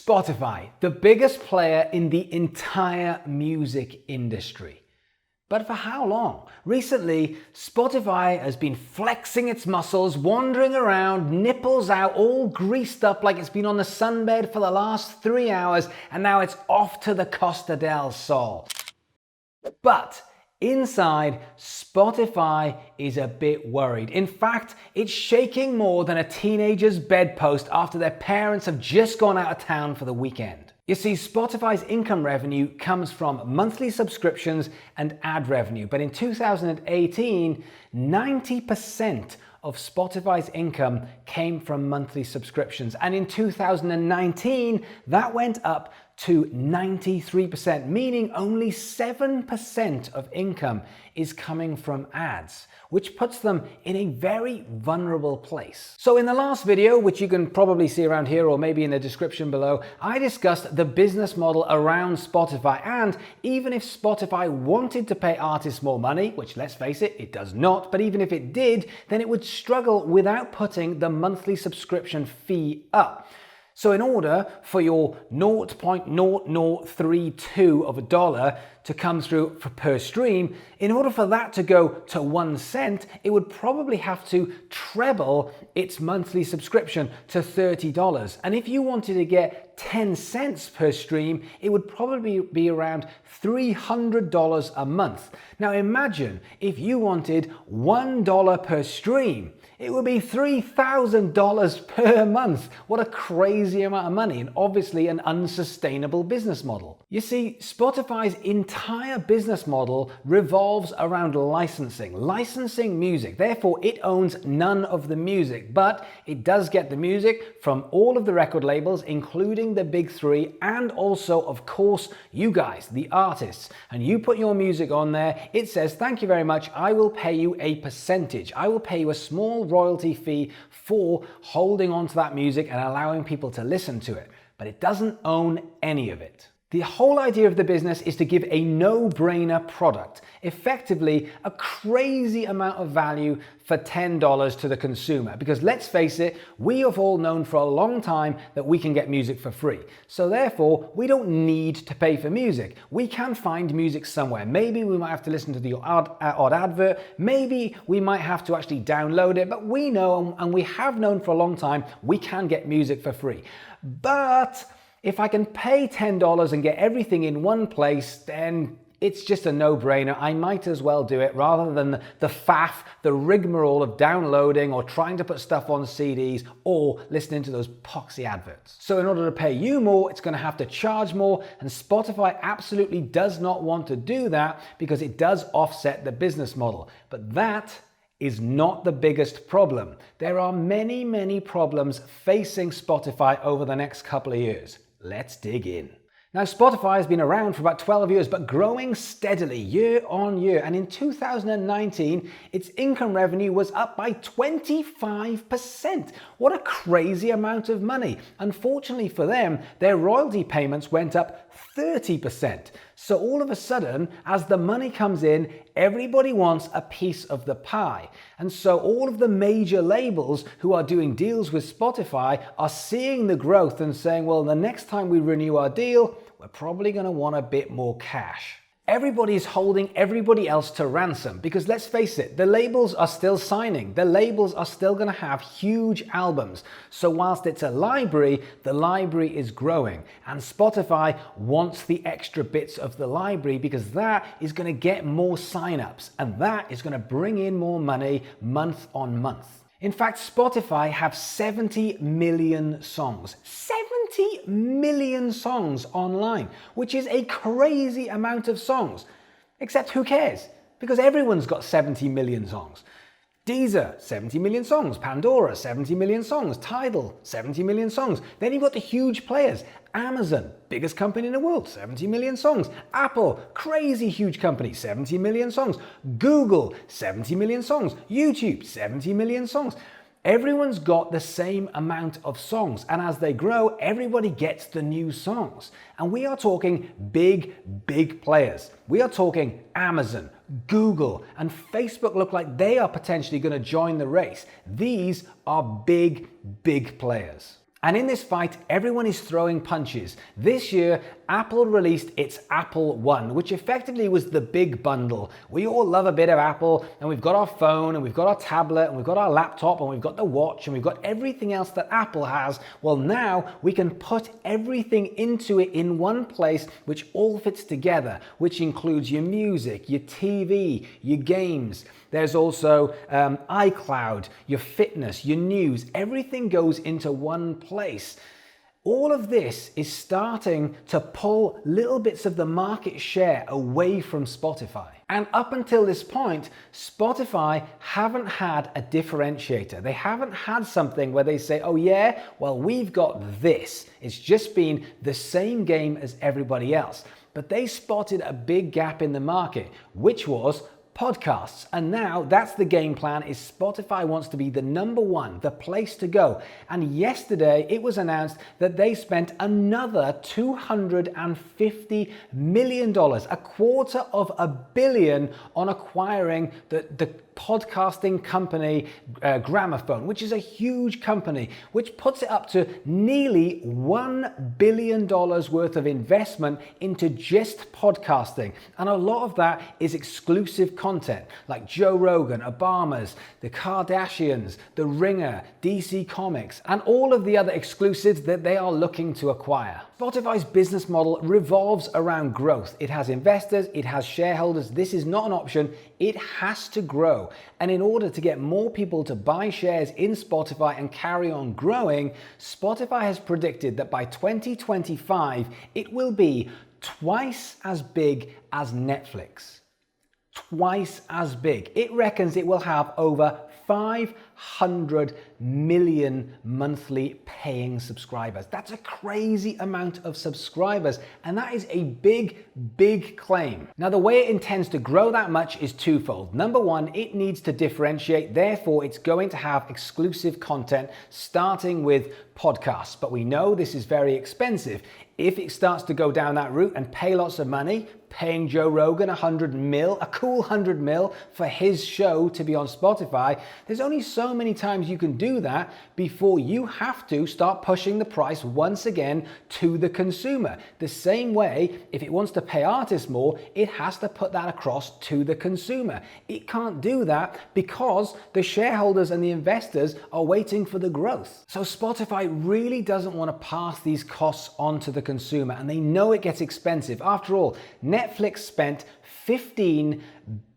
Spotify, the biggest player in the entire music industry. But for how long? Recently, Spotify has been flexing its muscles, wandering around, nipples out, all greased up like it's been on the sunbed for the last 3 hours, and now it's off to the Costa del Sol. But inside, Spotify is a bit worried. In fact, it's shaking more than a teenager's bedpost after their parents have just gone out of town for the weekend. You see, Spotify's income revenue comes from monthly subscriptions and ad revenue, but in 2018, 90% of Spotify's income came from monthly subscriptions, and in 2019, that went up to 93%, meaning only 7% of income is coming from ads, which puts them in a very vulnerable place. So in the last video, which you can probably see around here or maybe in the description below, I discussed the business model around Spotify, and even if Spotify wanted to pay artists more money, which let's face it, it does not, but even if it did, then it would struggle without putting the monthly subscription fee up. So in order for your 0.0032 of a dollar to come through per stream, in order for that to go to 1 cent, it would probably have to treble its monthly subscription to $30. And if you wanted to get 10 cents per stream, it would probably be around $300 a month. Now imagine if you wanted $1 per stream, it would be $3,000 per month. What a crazy amount of money, and obviously an unsustainable business model. You see, Spotify's entire business model revolves around licensing music. Therefore, it owns none of the music, but it does get the music from all of the record labels, including the big three, and also, of course, you guys, the artists. And you put your music on there, it says, thank you very much, I will pay you a percentage. I will pay you a small royalty fee for holding on to that music and allowing people to listen to it. But it doesn't own any of it. The whole idea of the business is to give a no-brainer product, effectively a crazy amount of value for $10 to the consumer. Because let's face it, we have all known for a long time that we can get music for free. So therefore, we don't need to pay for music. We can find music somewhere. Maybe we might have to listen to the odd advert. Maybe we might have to actually download it. But we know, and we have known for a long time, we can get music for free. But if I can pay $10 and get everything in one place, then it's just a no-brainer. I might as well do it rather than the faff, the rigmarole of downloading or trying to put stuff on CDs or listening to those poxy adverts. So in order to pay you more, it's going to have to charge more, and Spotify absolutely does not want to do that because it does offset the business model. But that is not the biggest problem. There are many, many problems facing Spotify over the next couple of years. Let's dig in. Now, Spotify has been around for about 12 years, but growing steadily year on year. And in 2019, its income revenue was up by 25%. What a crazy amount of money. Unfortunately for them, their royalty payments went up 30%. So all of a sudden, as the money comes in, everybody wants a piece of the pie. And so all of the major labels who are doing deals with Spotify are seeing the growth and saying, well, the next time we renew our deal, we're probably going to want a bit more cash. Everybody is holding everybody else to ransom because let's face it, the labels are still signing. The labels are still going to have huge albums. So whilst it's a library, the library is growing, and Spotify wants the extra bits of the library because that is going to get more signups, and that is going to bring in more money month on month. In fact, Spotify have 70 million songs. 70 million songs online, which is a crazy amount of songs. Except who cares? Because everyone's got 70 million songs. Deezer, 70 million songs. Pandora, 70 million songs. Tidal, 70 million songs. Then you've got the huge players. Amazon, biggest company in the world, 70 million songs. Apple, crazy huge company, 70 million songs. Google, 70 million songs. YouTube, 70 million songs. Everyone's got the same amount of songs, and as they grow, everybody gets the new songs. And we are talking big players. We are talking Amazon, Google, and Facebook look like they are potentially going to join the race. These are big players. And in this fight, everyone is throwing punches. This year, Apple released its Apple One, which effectively was the big bundle. We all love a bit of Apple, and we've got our phone, and we've got our tablet, and we've got our laptop, and we've got the watch, and we've got everything else that Apple has. Well, now we can put everything into it in one place, which all fits together, which includes your music, your TV, your games. There's also iCloud, your fitness, your news, everything goes into one place. All of this is starting to pull little bits of the market share away from Spotify. And up until this point, Spotify haven't had a differentiator. They haven't had something where they say, oh yeah, well, we've got this. It's just been the same game as everybody else. But they spotted a big gap in the market, which was podcasts. And now that's the game plan, is Spotify wants to be the number one, the place to go. And yesterday it was announced that they spent another $250 million, $250 million on acquiring the podcasting company Gramophone, which is a huge company, which puts it up to nearly $1 billion worth of investment into just podcasting. And a lot of that is exclusive content like Joe Rogan, Obama's, the Kardashians, The Ringer, DC Comics, and all of the other exclusives that they are looking to acquire. Spotify's business model revolves around growth. It has investors, it has shareholders. This is not an option. It has to grow. And in order to get more people to buy shares in Spotify and carry on growing, Spotify has predicted that by 2025, it will be twice as big as Netflix. Twice as big. It reckons it will have over 500 million monthly paying subscribers. That's a crazy amount of subscribers, and that is a big, big claim. Now, the way it intends to grow that much is twofold. Number one, it needs to differentiate, therefore it's going to have exclusive content, starting with podcasts. But we know this is very expensive. If it starts to go down that route and pay lots of money, paying Joe Rogan a cool 100 mil for his show to be on Spotify, there's only so many times you can do that before you have to start pushing the price once again to the consumer. The same way, if it wants to pay artists more, it has to put that across to the consumer. It can't do that because the shareholders and the investors are waiting for the growth. So Spotify really doesn't want to pass these costs on to the consumer, and they know it gets expensive. After all, Netflix spent $15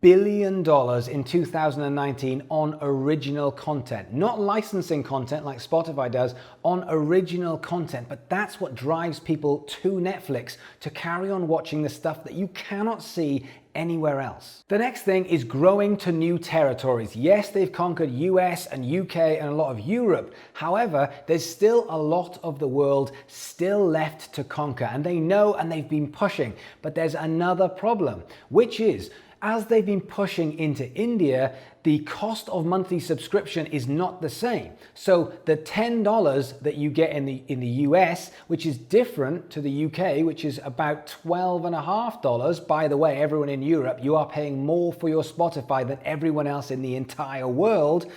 billion in 2019 on original content, not licensing content like Spotify does, on original content. But that's what drives people to Netflix, to carry on watching the stuff that you cannot see anywhere else. The next thing is growing to new territories. Yes, they've conquered US and UK and a lot of Europe. However, there's still a lot of the world still left to conquer, and they know, and they've been pushing. But there's another problem, which is, as they've been pushing into India, the cost of monthly subscription is not the same. So the $10 that you get in the US, which is different to the UK, which is about $12.50. By the way, everyone in Europe, you are paying more for your Spotify than everyone else in the entire world.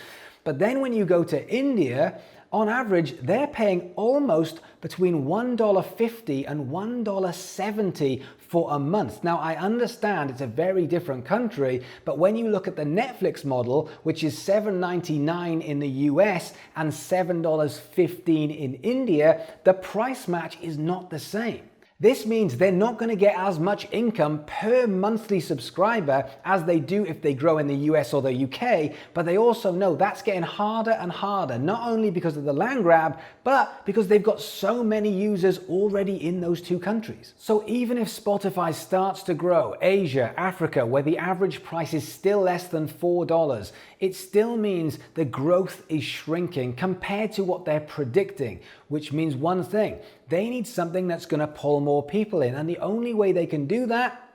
But then when you go to India, on average, they're paying almost between $1.50 and $1.70 for a month. Now, I understand it's a very different country, but when you look at the Netflix model, which is $7.99 in the US and $7.15 in India, the price match is not the same. This means they're not going to get as much income per monthly subscriber as they do if they grow in the US or the UK, but they also know that's getting harder and harder, not only because of the land grab, but because they've got so many users already in those two countries. So even if Spotify starts to grow Asia, Africa, where the average price is still less than $4, it still means the growth is shrinking compared to what they're predicting, which means one thing: they need something that's going to pull more people in, and the only way they can do that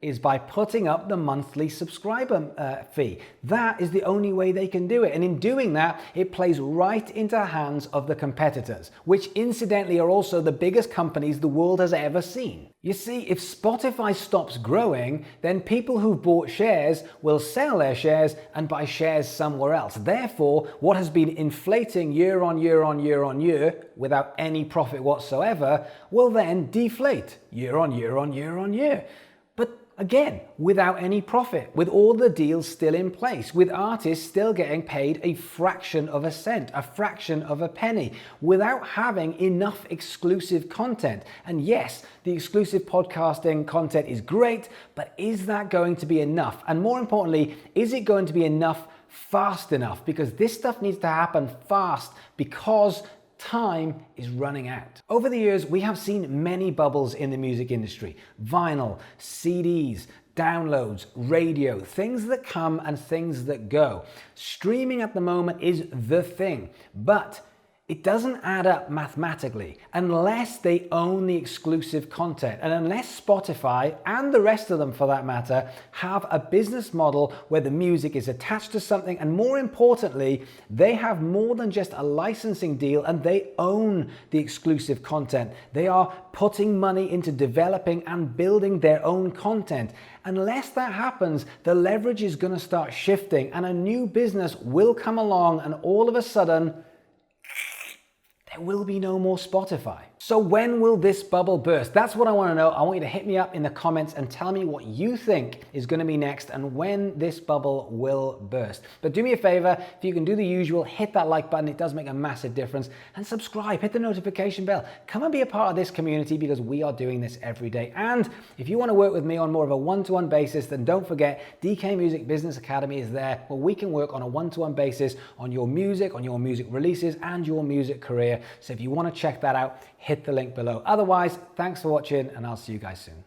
is by putting up the monthly subscriber fee. That is the only way they can do it. And in doing that, it plays right into the hands of the competitors, which incidentally are also the biggest companies the world has ever seen. You see, if Spotify stops growing, then people who've bought shares will sell their shares and buy shares somewhere else. Therefore, what has been inflating year on year on year on year without any profit whatsoever will then deflate year on year on year on year. But again, without any profit, with all the deals still in place, with artists still getting paid a fraction of a cent, a fraction of a penny, without having enough exclusive content. And yes, the exclusive podcasting content is great, but is that going to be enough? And more importantly, is it going to be enough fast enough? Because this stuff needs to happen fast because time is running out. Over the years, we have seen many bubbles in the music industry. Vinyl, CDs, downloads, radio, things that come and things that go. Streaming at the moment is the thing, but it doesn't add up mathematically unless they own the exclusive content, and unless Spotify, and the rest of them for that matter, have a business model where the music is attached to something, and more importantly, they have more than just a licensing deal and they own the exclusive content. They are putting money into developing and building their own content. Unless that happens, the leverage is going to start shifting and a new business will come along, and all of a sudden, there will be no more Spotify. So when will this bubble burst? That's what I want to know. I want you to hit me up in the comments and tell me what you think is going to be next and when this bubble will burst. But do me a favor, if you can do the usual, hit that like button. It does make a massive difference. And subscribe, hit the notification bell. Come and be a part of this community because we are doing this every day. And if you want to work with me on more of a one-to-one basis, then don't forget DK Music Business Academy is there where we can work on a one-to-one basis on your music releases and your music career. So if you want to check that out, hit the link below. Otherwise, thanks for watching and I'll see you guys soon.